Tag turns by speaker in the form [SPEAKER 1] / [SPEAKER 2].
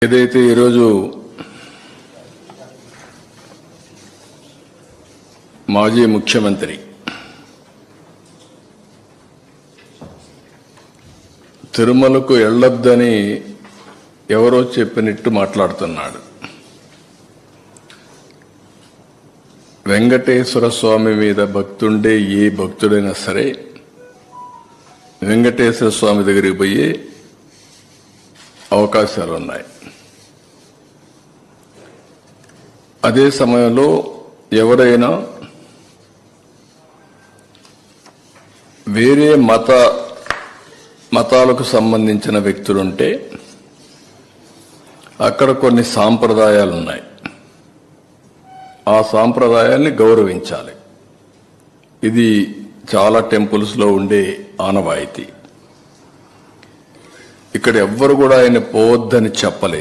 [SPEAKER 1] ఏదైతే ఈరోజు మాజీ ముఖ్యమంత్రి తిరుమలకు వెళ్ళొద్దని ఎవరో చెప్పినట్టు మాట్లాడుతున్నాడు. వెంకటేశ్వర స్వామి మీద భక్తుండే ఏ భక్తుడైనా సరే వెంకటేశ్వర స్వామి దగ్గరికి పోయే అవకాశాలు ఉన్నాయి. అదే సమయంలో ఎవరైనా వేరే మతాలకు సంబంధించిన వ్యక్తులుంటే అక్కడ కొన్ని సాంప్రదాయాలు ఉన్నాయి. ఆ సాంప్రదాయాల్ని గౌరవించాలి. ఇది చాలా టెంపుల్స్లో ఉండే ఆనవాయితీ. ఇక్కడ ఎవ్వరు కూడా ఆయన పోవద్దని చెప్పలేదు.